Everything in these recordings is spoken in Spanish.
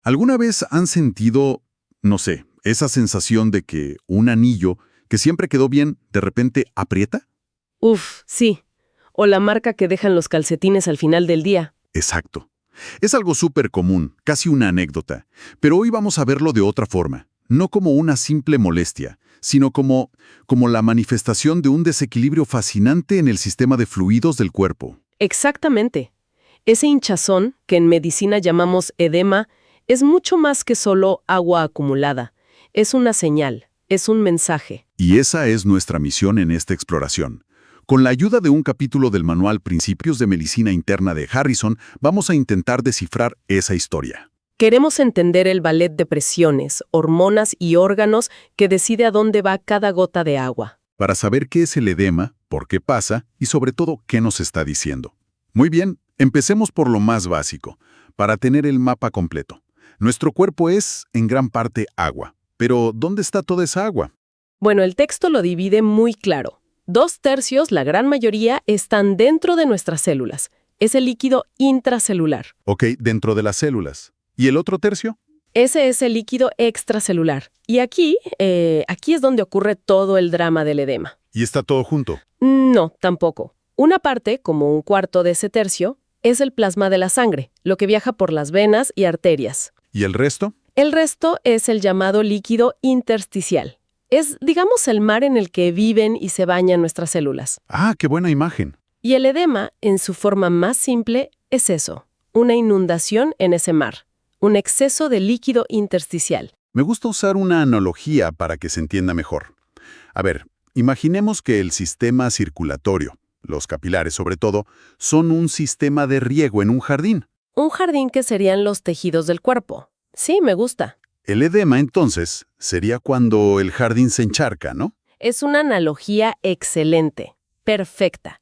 ¿Alguna vez han sentido, no sé, esa sensación de que un anillo que siempre quedó bien, de repente aprieta? Uf, sí. O la marca que dejan los calcetines al final del día. Exacto. Es algo súper común, casi una anécdota, pero hoy vamos a verlo de otra forma, no como una simple molestia, sino como la manifestación de un desequilibrio fascinante en el sistema de fluidos del cuerpo. Exactamente. Ese hinchazón, que en medicina llamamos edema, es mucho más que solo agua acumulada. Es una señal, es un mensaje. Y esa es nuestra misión en esta exploración. Con la ayuda de un capítulo del manual Principios de Medicina Interna de Harrison, vamos a intentar descifrar esa historia. Queremos entender el ballet de presiones, hormonas y órganos que decide a dónde va cada gota de agua. Para saber qué es el edema, por qué pasa y sobre todo qué nos está diciendo. Muy bien, empecemos por lo más básico, para tener el mapa completo. Nuestro cuerpo es, en gran parte, agua. Pero, ¿dónde está toda esa agua? Bueno, el texto lo divide muy claro. 2/3, la gran mayoría, están dentro de nuestras células. Es el líquido intracelular. Ok, dentro de las células. ¿Y el otro tercio? Ese es el líquido extracelular. Y aquí es donde ocurre todo el drama del edema. ¿Y está todo junto? No, tampoco. Una parte, como 1/4 de ese tercio, es el plasma de la sangre, lo que viaja por las venas y arterias. ¿Y el resto? El resto es el llamado líquido intersticial. Es, digamos, el mar en el que viven y se bañan nuestras células. Ah, qué buena imagen. Y el edema, en su forma más simple, es eso, una inundación en ese mar, un exceso de líquido intersticial. Me gusta usar una analogía para que se entienda mejor. A ver, imaginemos que el sistema circulatorio, los capilares sobre todo, son un sistema de riego en un jardín. Un jardín que serían los tejidos del cuerpo. Sí, me gusta. El edema, entonces, sería cuando el jardín se encharca, ¿no? Es una analogía excelente, perfecta,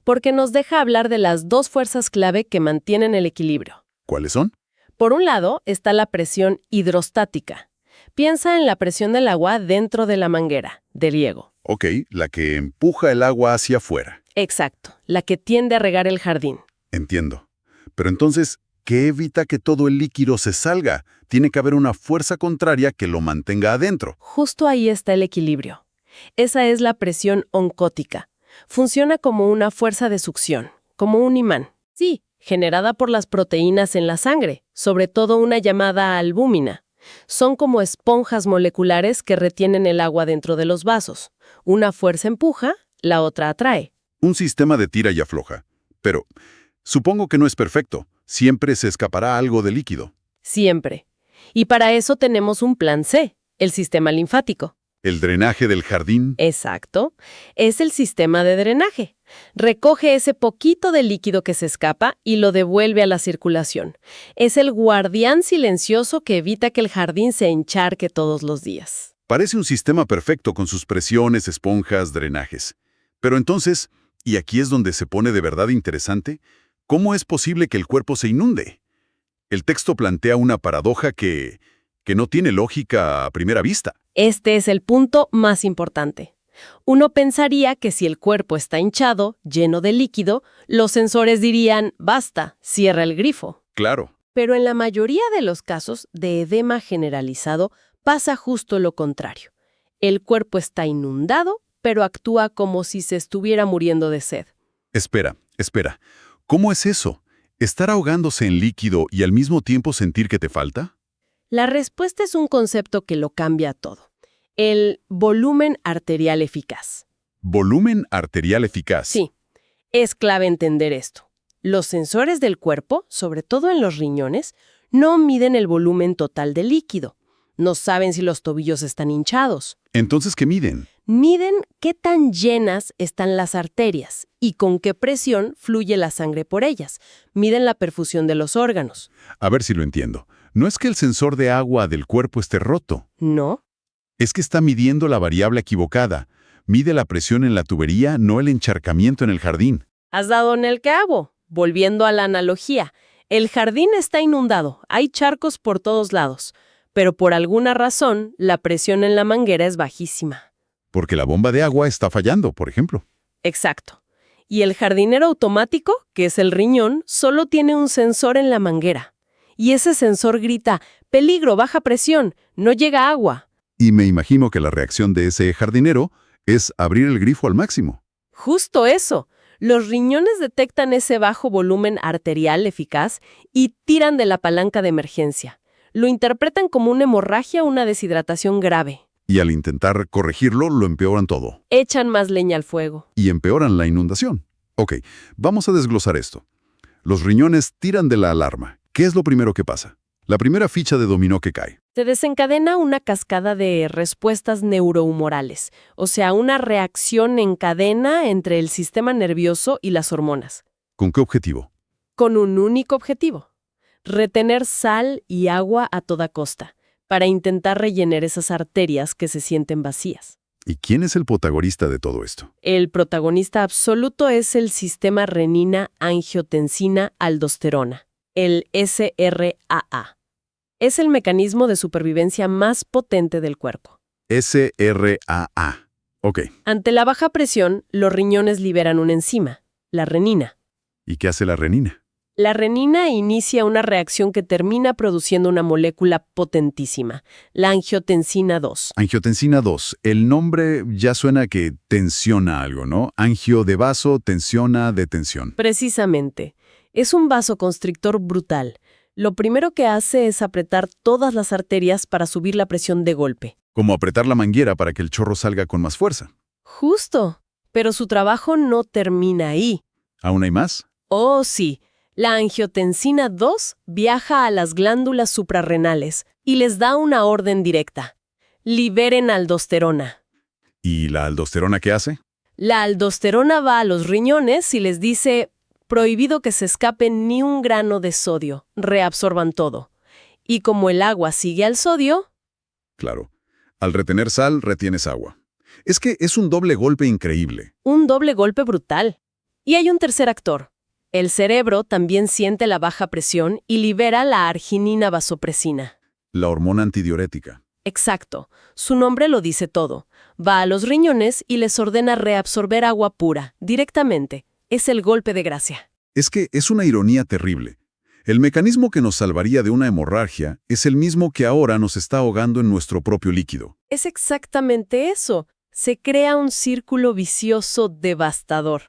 porque nos deja hablar de las 2 fuerzas clave que mantienen el equilibrio. ¿Cuáles son? Por un lado está la presión hidrostática. Piensa en la presión del agua dentro de la manguera, de riego. Ok, la que empuja el agua hacia afuera. Exacto, la que tiende a regar el jardín. Entiendo. Pero entonces, ¿qué evita que todo el líquido se salga? Tiene que haber una fuerza contraria que lo mantenga adentro. Justo ahí está el equilibrio. Esa es la presión oncótica. Funciona como una fuerza de succión, como un imán. Sí, generada por las proteínas en la sangre, sobre todo una llamada albúmina. Son como esponjas moleculares que retienen el agua dentro de los vasos. Una fuerza empuja, la otra atrae. Un sistema de tira y afloja. Pero, supongo que no es perfecto. Siempre se escapará algo de líquido. Siempre. Y para eso tenemos un plan C, el sistema linfático. El drenaje del jardín. Exacto. Es el sistema de drenaje. Recoge ese poquito de líquido que se escapa y lo devuelve a la circulación. Es el guardián silencioso que evita que el jardín se encharque todos los días. Parece un sistema perfecto con sus presiones, esponjas, drenajes. Pero entonces, y aquí es donde se pone de verdad interesante, ¿cómo es posible que el cuerpo se inunde? El texto plantea una paradoja que no tiene lógica a primera vista. Este es el punto más importante. Uno pensaría que si el cuerpo está hinchado, lleno de líquido, los sensores dirían, basta, cierra el grifo. Claro. Pero en la mayoría de los casos de edema generalizado pasa justo lo contrario. El cuerpo está inundado, pero actúa como si se estuviera muriendo de sed. Espera. ¿Cómo es eso? ¿Estar ahogándose en líquido y al mismo tiempo sentir que te falta? La respuesta es un concepto que lo cambia todo. El volumen arterial eficaz. ¿Volumen arterial eficaz? Sí, es clave entender esto. Los sensores del cuerpo, sobre todo en los riñones, no miden el volumen total de líquido. No saben si los tobillos están hinchados. ¿Entonces qué miden? Miden qué tan llenas están las arterias y con qué presión fluye la sangre por ellas. Miden la perfusión de los órganos. A ver si lo entiendo. No es que el sensor de agua del cuerpo esté roto. No. Es que está midiendo la variable equivocada. Mide la presión en la tubería, no el encharcamiento en el jardín. Has dado en el clavo. Volviendo a la analogía, el jardín está inundado, hay charcos por todos lados, pero por alguna razón la presión en la manguera es bajísima. Porque la bomba de agua está fallando, por ejemplo. Exacto. Y el jardinero automático, que es el riñón, solo tiene un sensor en la manguera. Y ese sensor grita, peligro, baja presión, no llega agua. Y me imagino que la reacción de ese jardinero es abrir el grifo al máximo. Justo eso. Los riñones detectan ese bajo volumen arterial eficaz y tiran de la palanca de emergencia. Lo interpretan como una hemorragia o una deshidratación grave. Y al intentar corregirlo, lo empeoran todo. Echan más leña al fuego. Y empeoran la inundación. Ok, vamos a desglosar esto. Los riñones tiran de la alarma. ¿Qué es lo primero que pasa? La primera ficha de dominó que cae. Se desencadena una cascada de respuestas neurohumorales, o sea, una reacción en cadena entre el sistema nervioso y las hormonas, ¿Con qué objetivo? con un único objetivo: retener sal y agua a toda costa, para intentar rellenar esas arterias que se sienten vacías. ¿Y quién es el protagonista de todo esto? El protagonista absoluto es el sistema renina-angiotensina-aldosterona, el SRAA. Es el mecanismo de supervivencia más potente del cuerpo. SRAA. Ok. Ante la baja presión, los riñones liberan una enzima, la renina. ¿Y qué hace la renina? La renina inicia una reacción que termina produciendo una molécula potentísima, la angiotensina 2. Angiotensina 2. El nombre ya suena que tensiona algo, ¿no? Angio de vaso, tensiona de tensión. Precisamente. Es un vasoconstrictor brutal. Lo primero que hace es apretar todas las arterias para subir la presión de golpe. Como apretar la manguera para que el chorro salga con más fuerza. Justo. Pero su trabajo no termina ahí. ¿Aún hay más? Oh, sí. La angiotensina 2 viaja a las glándulas suprarrenales y les da una orden directa: liberen aldosterona. ¿Y la aldosterona qué hace? La aldosterona va a los riñones y les dice: prohibido que se escape ni un grano de sodio, reabsorban todo. Y como el agua sigue al sodio, Claro. Al retener sal, retienes agua. Es que es un doble golpe increíble. un doble golpe brutal. Y hay un tercer actor. El cerebro también siente la baja presión y libera la arginina vasopresina. La hormona antidiurética. Exacto, su nombre lo dice todo. Va a los riñones y les ordena reabsorber agua pura, directamente. Es el golpe de gracia. Es que es una ironía terrible. El mecanismo que nos salvaría de una hemorragia es el mismo que ahora nos está ahogando en nuestro propio líquido. Es exactamente eso. Se crea un círculo vicioso devastador.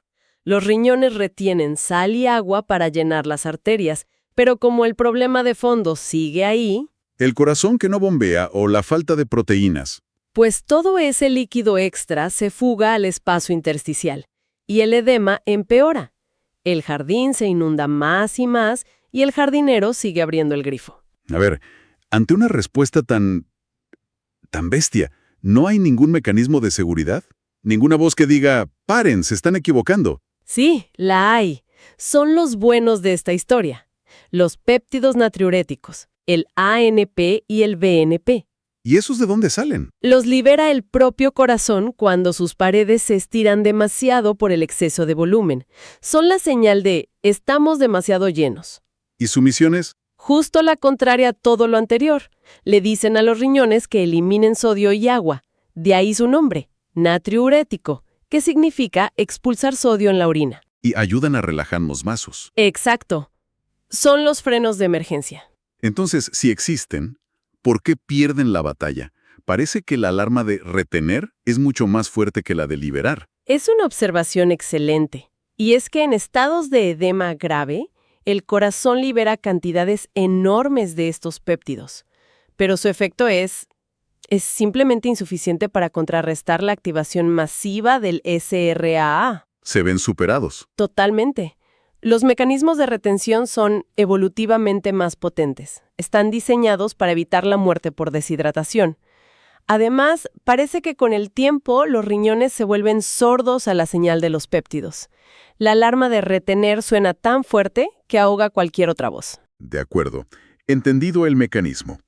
Los riñones retienen sal y agua para llenar las arterias, pero como el problema de fondo sigue ahí, El corazón que no bombea o la falta de proteínas. pues todo ese líquido extra se fuga al espacio intersticial y el edema empeora. El jardín se inunda más y más y el jardinero sigue abriendo el grifo. A ver, ante una respuesta tan bestia, ¿no hay ningún mecanismo de seguridad? ¿Ninguna voz que diga, paren, se están equivocando? Sí, la hay. Son los buenos de esta historia. Los péptidos natriuréticos, el ANP y el BNP. ¿Y esos de dónde salen? Los libera el propio corazón cuando sus paredes se estiran demasiado por el exceso de volumen. Son la señal de estamos demasiado llenos. ¿Y su misión es? Justo la contraria a todo lo anterior. Le dicen a los riñones que eliminen sodio y agua. De ahí su nombre, natriurético, que significa expulsar sodio en la orina. Y ayudan a relajar los vasos. Exacto. Son los frenos de emergencia. Entonces, si existen, ¿por qué pierden la batalla? Parece que la alarma de retener es mucho más fuerte que la de liberar. Es una observación excelente. Y es que en estados de edema grave, el corazón libera cantidades enormes de estos péptidos. Pero su efecto es simplemente insuficiente para contrarrestar la activación masiva del SRAA. Se ven superados. Totalmente. Los mecanismos de retención son evolutivamente más potentes. Están diseñados para evitar la muerte por deshidratación. Además, parece que con el tiempo los riñones se vuelven sordos a la señal de los péptidos. La alarma de retener suena tan fuerte que ahoga cualquier otra voz. De acuerdo. Entendido el mecanismo.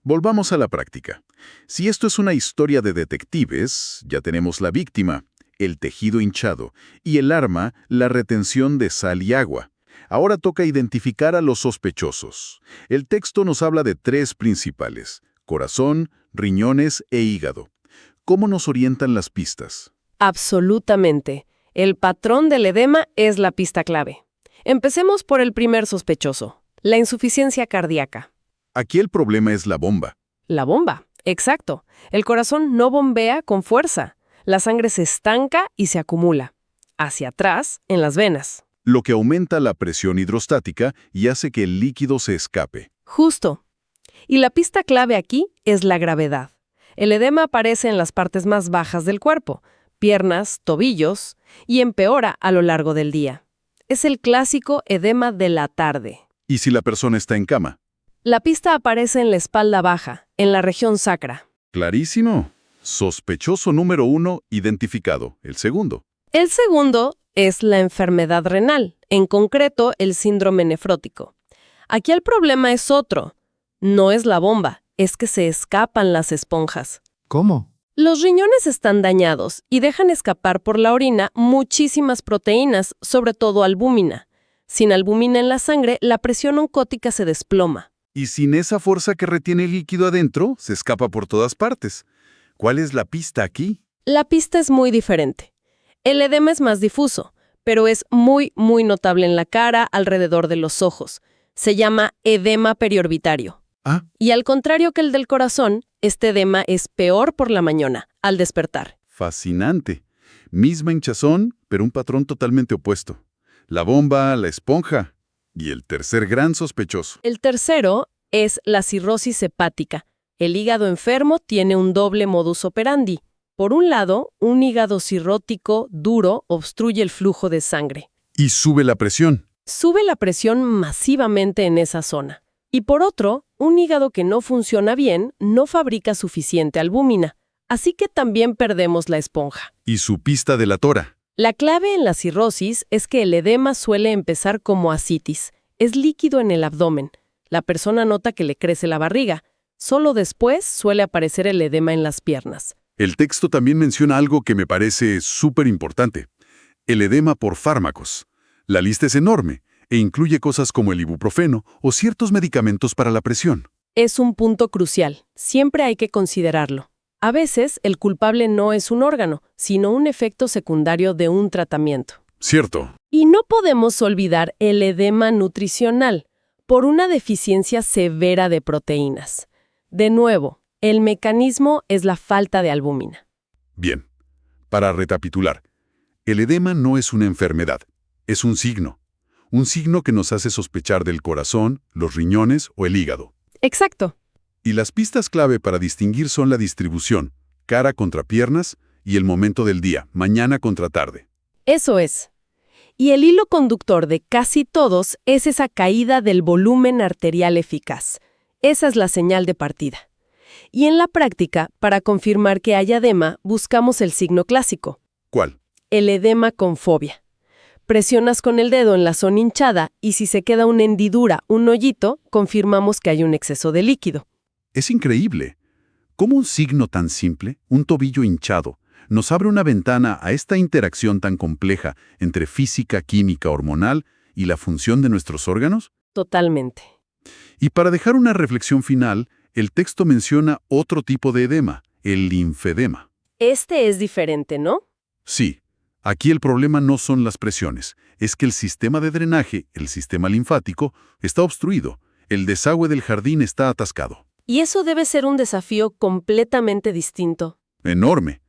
Volvamos a la práctica. Si esto es una historia de detectives, ya tenemos la víctima, el tejido hinchado, y el arma, la retención de sal y agua. Ahora toca identificar a los sospechosos. El texto nos habla de tres principales: corazón, riñones e hígado. ¿Cómo nos orientan las pistas? Absolutamente. El patrón del edema es la pista clave. Empecemos por el primer sospechoso, La insuficiencia cardíaca. Aquí el problema es la bomba. La bomba, exacto. El corazón no bombea con fuerza. La sangre se estanca y se acumula. Hacia atrás, en las venas. Lo que aumenta la presión hidrostática y hace que el líquido se escape. Justo. Y la pista clave aquí es la gravedad. El edema aparece en las partes más bajas del cuerpo, piernas, tobillos, y empeora a lo largo del día. Es el clásico edema de la tarde. ¿Y si la persona está en cama? La pista aparece en la espalda baja, en la región sacra. Clarísimo. Sospechoso número 1 identificado. El segundo. El segundo es la enfermedad renal, en concreto el síndrome nefrótico. Aquí el problema es otro. No es la bomba, es que se escapan las esponjas. ¿Cómo? Los riñones están dañados y dejan escapar por la orina muchísimas proteínas, sobre todo albúmina. Sin albúmina en la sangre, la presión oncótica se desploma. Y sin esa fuerza que retiene el líquido adentro, se escapa por todas partes. ¿Cuál es la pista aquí? La pista es muy diferente. El edema es más difuso, pero es muy notable en la cara, alrededor de los ojos. Se llama edema periorbitario. Ah, Y al contrario que el del corazón, este edema es peor por la mañana, al despertar. fascinante. Misma hinchazón, pero un patrón totalmente opuesto. La bomba, la esponja y el tercer gran sospechoso. El tercero es la cirrosis hepática. El hígado enfermo tiene un doble modus operandi. Por un lado, un hígado cirrótico duro obstruye el flujo de sangre. Y sube la presión. Sube la presión masivamente en esa zona. Y por otro, un hígado que no funciona bien no fabrica suficiente albúmina. Así que también perdemos la esponja. Y su pista delatora. La clave en la cirrosis es que el edema suele empezar como ascitis. Es líquido en el abdomen. La persona nota que le crece la barriga. Solo después suele aparecer el edema en las piernas. El texto también menciona algo que me parece súper importante. El edema por fármacos. La lista es enorme e incluye cosas como el ibuprofeno o ciertos medicamentos para la presión. Es un punto crucial. Siempre hay que considerarlo. A veces, el culpable no es un órgano, sino un efecto secundario de un tratamiento. Cierto. Y no podemos olvidar el edema nutricional, por una deficiencia severa de proteínas. De nuevo, el mecanismo es la falta de albúmina. Bien. Para recapitular, el edema no es una enfermedad, es un signo. Un signo que nos hace sospechar del corazón, los riñones o el hígado. Exacto. Y las pistas clave para distinguir son la distribución, cara contra piernas, y el momento del día, mañana contra tarde. Eso es. Y el hilo conductor de casi todos es esa caída del volumen arterial eficaz. Esa es la señal de partida. Y en la práctica, para confirmar que hay edema, buscamos el signo clásico, ¿Cuál? el edema con fobia. Presionas con el dedo en la zona hinchada y si se queda una hendidura, un hoyito, confirmamos que hay un exceso de líquido. Es increíble. ¿Cómo un signo tan simple, un tobillo hinchado, nos abre una ventana a esta interacción tan compleja entre física, química, hormonal y la función de nuestros órganos? Totalmente. Y para dejar una reflexión final, el texto menciona otro tipo de edema, el linfedema. Este es diferente, ¿no? Sí, aquí el problema no son las presiones, es que el sistema de drenaje, el sistema linfático, está obstruido, el desagüe del jardín está atascado. Y eso debe ser un desafío completamente distinto. Enorme,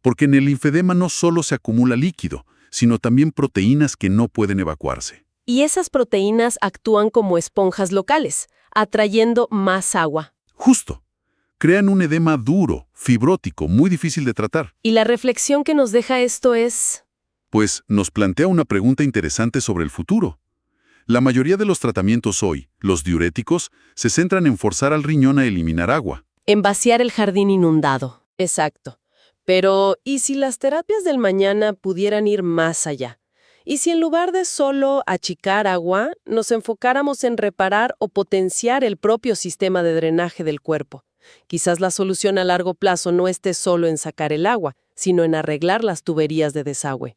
porque en el linfedema no solo se acumula líquido, sino también proteínas que no pueden evacuarse. Y esas proteínas actúan como esponjas locales, atrayendo más agua. Justo. Crean un edema duro, fibrótico, muy difícil de tratar. Y la reflexión que nos deja esto es... Pues nos plantea una pregunta interesante sobre el futuro. La mayoría de los tratamientos hoy, los diuréticos, se centran en forzar al riñón a eliminar agua. en vaciar el jardín inundado. Exacto. Pero, ¿y si las terapias del mañana pudieran ir más allá? ¿Y si en lugar de solo achicar agua, nos enfocáramos en reparar o potenciar el propio sistema de drenaje del cuerpo? Quizás la solución a largo plazo no esté solo en sacar el agua, sino en arreglar las tuberías de desagüe.